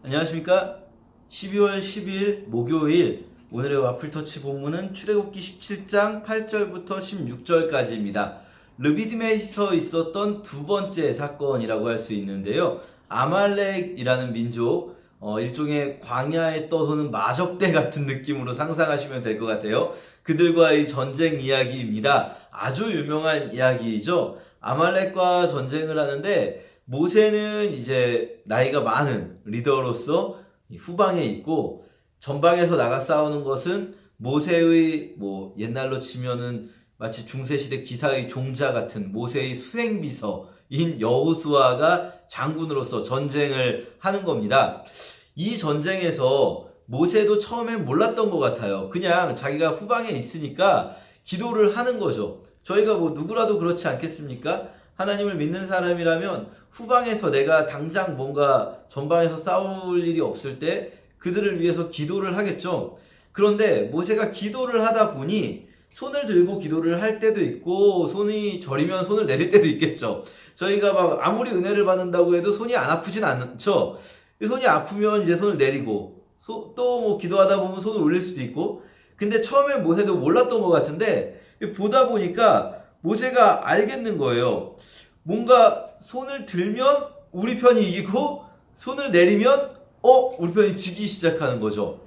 안녕하십니까? 12월 10일 목요일 오늘의 와플터치 본문은 출애굽기 17장 8절부터 16절까지입니다. 르비딤에서 있었던 두 번째 사건이라고 할 수 있는데요. 아말렉이라는 민족, 일종의 광야에 떠도는 마적대 같은 느낌으로 상상하시면 될 것 같아요. 그들과의 전쟁 이야기입니다. 아주 유명한 이야기이죠. 아말렉과 전쟁을 하는데 모세는 이제 나이가 많은 리더로서 후방에 있고, 전방에서 나가 싸우는 것은 모세의 옛날로 치면은 마치 중세시대 기사의 종자 같은 모세의 수행비서인 여호수아가 장군으로서 전쟁을 하는 겁니다. 이 전쟁에서 모세도 처음엔 몰랐던 것 같아요. 그냥 자기가 후방에 있으니까 기도를 하는 거죠. 저희가 누구라도 그렇지 않겠습니까? 하나님을 믿는 사람이라면 후방에서 내가 당장 뭔가 전방에서 싸울 일이 없을 때 그들을 위해서 기도를 하겠죠. 그런데 모세가 기도를 하다 보니 손을 들고 기도를 할 때도 있고, 손이 저리면 손을 내릴 때도 있겠죠. 저희가 아무리 은혜를 받는다고 해도 손이 안 아프진 않죠. 손이 아프면 이제 손을 내리고, 또 기도하다 보면 손을 올릴 수도 있고. 근데 처음에 모세도 몰랐던 것 같은데 보다 보니까 모세가 알겠는 거예요. 뭔가 손을 들면 우리 편이 이기고, 손을 내리면 우리 편이 지기 시작하는 거죠.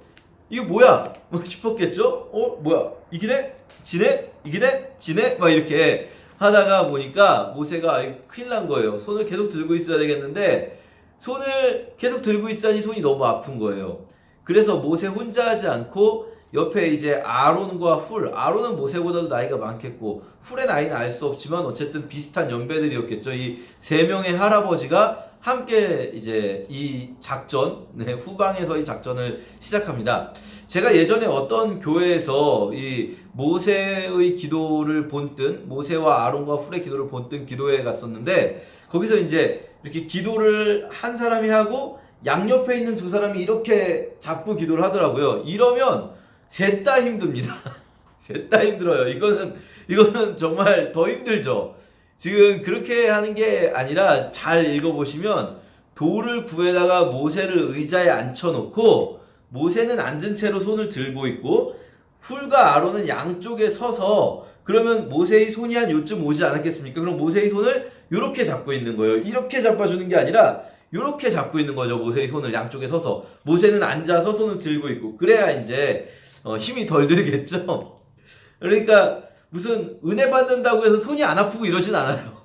이거 뭐야? 싶었겠죠? 뭐야? 이기네? 지네? 이기네? 지네? 막 이렇게 하다가 보니까 모세가 큰일 난 거예요. 손을 계속 들고 있어야 되겠는데 손을 계속 들고 있자니 손이 너무 아픈 거예요. 그래서 모세 혼자 하지 않고 옆에 이제 아론과 아론은 모세보다도 나이가 많겠고 훌의 나이는 알 수 없지만 어쨌든 비슷한 연배들이었겠죠. 이 세 명의 할아버지가 함께 이제 이 작전, 후방에서 이 작전을 시작합니다. 제가 예전에 어떤 교회에서 이 모세의 기도를 본뜬, 모세와 아론과 훌의 기도를 본뜬 기도회에 갔었는데, 거기서 이제 이렇게 기도를 한 사람이 하고 양옆에 있는 두 사람이 이렇게 잡고 기도를 하더라고요. 이러면 셋 다 힘듭니다. 셋 다 힘들어요. 이거는 정말 더 힘들죠. 지금 그렇게 하는 게 아니라 잘 읽어보시면 돌을 구해다가 모세를 의자에 앉혀놓고, 모세는 앉은 채로 손을 들고 있고 훌과 아론은 양쪽에 서서, 그러면 모세의 손이 한 요쯤 오지 않았겠습니까? 그럼 모세의 손을 이렇게 잡고 있는 거예요. 이렇게 잡아주는 게 아니라 이렇게 잡고 있는 거죠. 모세의 손을 양쪽에 서서. 모세는 앉아서 손을 들고 있고, 그래야 이제 힘이 덜 들겠죠. 그러니까 무슨 은혜 받는다고 해서 손이 안 아프고 이러진 않아요.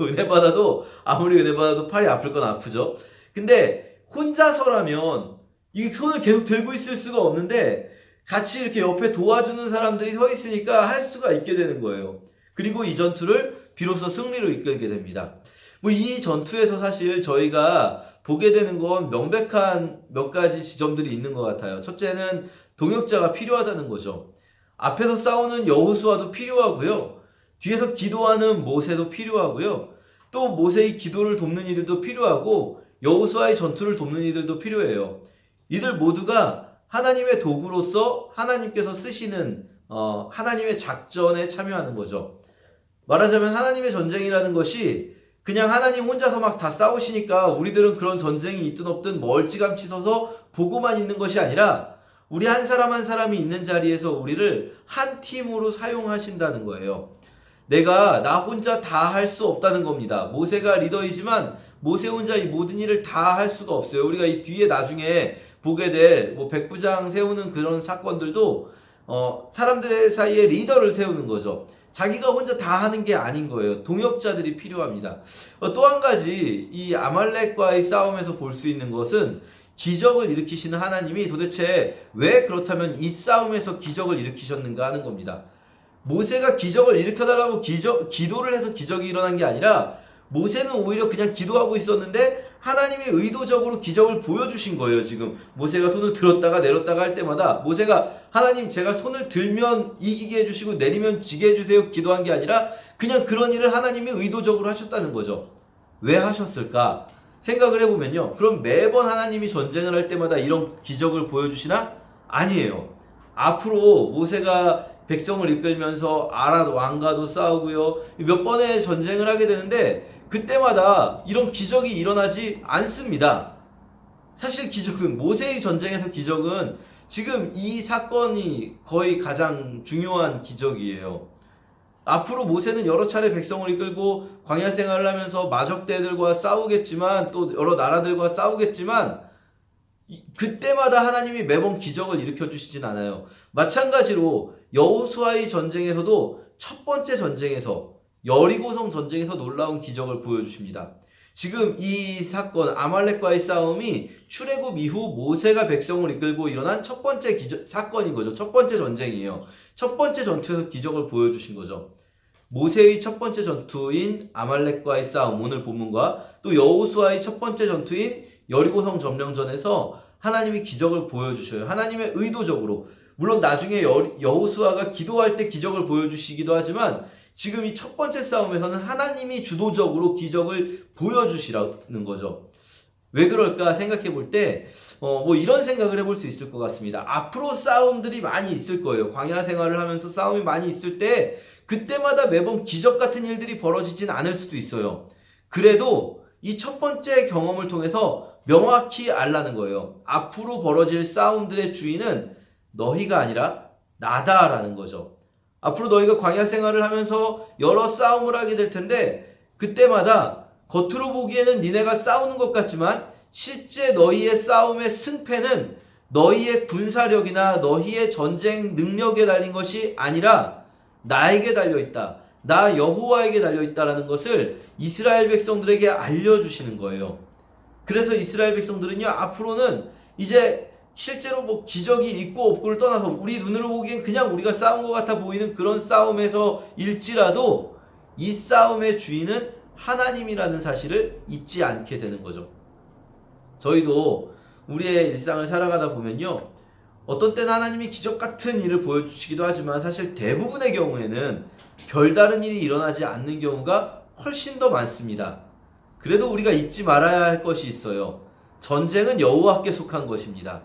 아무리 은혜 받아도 팔이 아플 건 아프죠. 근데 혼자서라면 이 손을 계속 들고 있을 수가 없는데 같이 이렇게 옆에 도와주는 사람들이 서 있으니까 할 수가 있게 되는 거예요. 그리고 이 전투를 비로소 승리로 이끌게 됩니다. 이 전투에서 사실 저희가 보게 되는 건 명백한 몇 가지 지점들이 있는 것 같아요. 첫째는 동역자가 필요하다는 거죠. 앞에서 싸우는 여호수아도 필요하고요. 뒤에서 기도하는 모세도 필요하고요. 또 모세의 기도를 돕는 이들도 필요하고 여호수아의 전투를 돕는 이들도 필요해요. 이들 모두가 하나님의 도구로서 하나님께서 쓰시는 하나님의 작전에 참여하는 거죠. 말하자면 하나님의 전쟁이라는 것이 그냥 하나님 혼자서 막 다 싸우시니까 우리들은 그런 전쟁이 있든 없든 멀찌감치 서서 보고만 있는 것이 아니라 우리 한 사람 한 사람이 있는 자리에서 우리를 한 팀으로 사용하신다는 거예요. 나 혼자 다 할 수 없다는 겁니다. 모세가 리더이지만 모세 혼자 이 모든 일을 다 할 수가 없어요. 우리가 이 뒤에 나중에 보게 될 백부장 세우는 그런 사건들도 사람들의 사이에 리더를 세우는 거죠. 자기가 혼자 다 하는 게 아닌 거예요. 동역자들이 필요합니다. 또 한 가지 이 아말렉과의 싸움에서 볼 수 있는 것은 기적을 일으키시는 하나님이 도대체 왜 그렇다면 이 싸움에서 기적을 일으키셨는가 하는 겁니다. 모세가 기적을 일으켜달라고 기도를 해서 기적이 일어난 게 아니라 모세는 오히려 그냥 기도하고 있었는데 하나님이 의도적으로 기적을 보여주신 거예요. 지금 모세가 손을 들었다가 내렸다가 할 때마다 모세가 하나님 제가 손을 들면 이기게 해주시고 내리면 지게 해주세요 기도한 게 아니라 그냥 그런 일을 하나님이 의도적으로 하셨다는 거죠. 왜 하셨을까? 생각을 해보면요. 그럼 매번 하나님이 전쟁을 할 때마다 이런 기적을 보여주시나? 아니에요. 앞으로 모세가 백성을 이끌면서 아랏 왕과도 싸우고요. 몇 번의 전쟁을 하게 되는데 그때마다 이런 기적이 일어나지 않습니다. 사실 기적은, 모세의 전쟁에서 기적은 지금 이 사건이 거의 가장 중요한 기적이에요. 앞으로 모세는 여러 차례 백성을 이끌고 광야 생활을 하면서 마적대들과 싸우겠지만, 또 여러 나라들과 싸우겠지만, 그때마다 하나님이 매번 기적을 일으켜 주시진 않아요. 마찬가지로 여호수아의 전쟁에서도 첫 번째 전쟁에서, 여리고성 전쟁에서 놀라운 기적을 보여주십니다. 지금 이 사건, 아말렉과의 싸움이 출애굽 이후 모세가 백성을 이끌고 일어난 첫 번째 사건인 거죠. 첫 번째 전쟁이에요. 첫 번째 전투에서 기적을 보여주신 거죠. 모세의 첫 번째 전투인 아말렉과의 싸움, 오늘 본문과 또 여호수아의 첫 번째 전투인 여리고성 점령전에서 하나님이 기적을 보여주셔요. 하나님의 의도적으로. 물론 나중에 여호수아가 기도할 때 기적을 보여주시기도 하지만, 지금 이 첫 번째 싸움에서는 하나님이 주도적으로 기적을 보여주시라는 거죠. 왜 그럴까 생각해 볼 때, 이런 생각을 해볼 수 있을 것 같습니다. 앞으로 싸움들이 많이 있을 거예요. 광야 생활을 하면서 싸움이 많이 있을 때, 그때마다 매번 기적 같은 일들이 벌어지진 않을 수도 있어요. 그래도 이 첫 번째 경험을 통해서 명확히 알라는 거예요. 앞으로 벌어질 싸움들의 주인은 너희가 아니라 나다라는 거죠. 앞으로 너희가 광야 생활을 하면서 여러 싸움을 하게 될 텐데, 그때마다 겉으로 보기에는 니네가 싸우는 것 같지만 실제 너희의 싸움의 승패는 너희의 군사력이나 너희의 전쟁 능력에 달린 것이 아니라 나에게 달려있다. 나 여호와에게 달려있다라는 것을 이스라엘 백성들에게 알려주시는 거예요. 그래서 이스라엘 백성들은요, 앞으로는 이제 실제로 기적이 있고 없고를 떠나서 우리 눈으로 보기엔 그냥 우리가 싸운 것 같아 보이는 그런 싸움에서 일지라도 이 싸움의 주인은 하나님이라는 사실을 잊지 않게 되는 거죠. 저희도 우리의 일상을 살아가다 보면요, 어떤 때는 하나님이 기적 같은 일을 보여주시기도 하지만 사실 대부분의 경우에는 별다른 일이 일어나지 않는 경우가 훨씬 더 많습니다. 그래도 우리가 잊지 말아야 할 것이 있어요. 전쟁은 여호와께 속한 것입니다.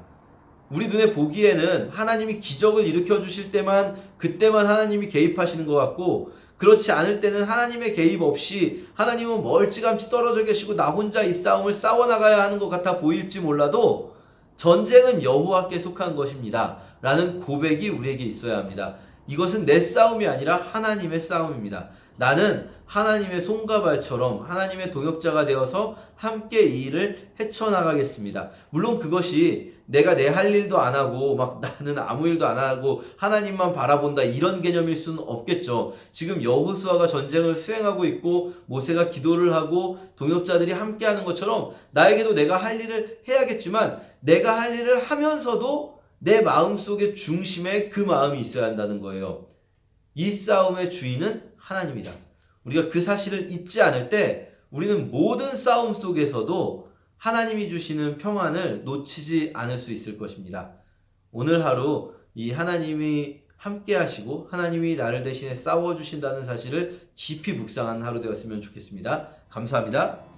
우리 눈에 보기에는 하나님이 기적을 일으켜 주실 때만, 그때만 하나님이 개입하시는 것 같고, 그렇지 않을 때는 하나님의 개입 없이 하나님은 멀찌감치 떨어져 계시고 나 혼자 이 싸움을 싸워나가야 하는 것 같아 보일지 몰라도, 전쟁은 여호와께 속한 것입니다 라는 고백이 우리에게 있어야 합니다. 이것은 내 싸움이 아니라 하나님의 싸움입니다. 나는 하나님의 손과 발처럼 하나님의 동역자가 되어서 함께 이 일을 헤쳐나가겠습니다. 물론 그것이 내가 내 할 일도 안 하고 나는 아무 일도 안 하고 하나님만 바라본다, 이런 개념일 수는 없겠죠. 지금 여호수아가 전쟁을 수행하고 있고 모세가 기도를 하고 동역자들이 함께 하는 것처럼 나에게도 내가 할 일을 해야겠지만, 내가 할 일을 하면서도 내 마음속의 중심에 그 마음이 있어야 한다는 거예요. 이 싸움의 주인은 하나님이다. 우리가 그 사실을 잊지 않을 때 우리는 모든 싸움 속에서도 하나님이 주시는 평안을 놓치지 않을 수 있을 것입니다. 오늘 하루 이 하나님이 함께 하시고 하나님이 나를 대신에 싸워주신다는 사실을 깊이 묵상하는 하루 되었으면 좋겠습니다. 감사합니다.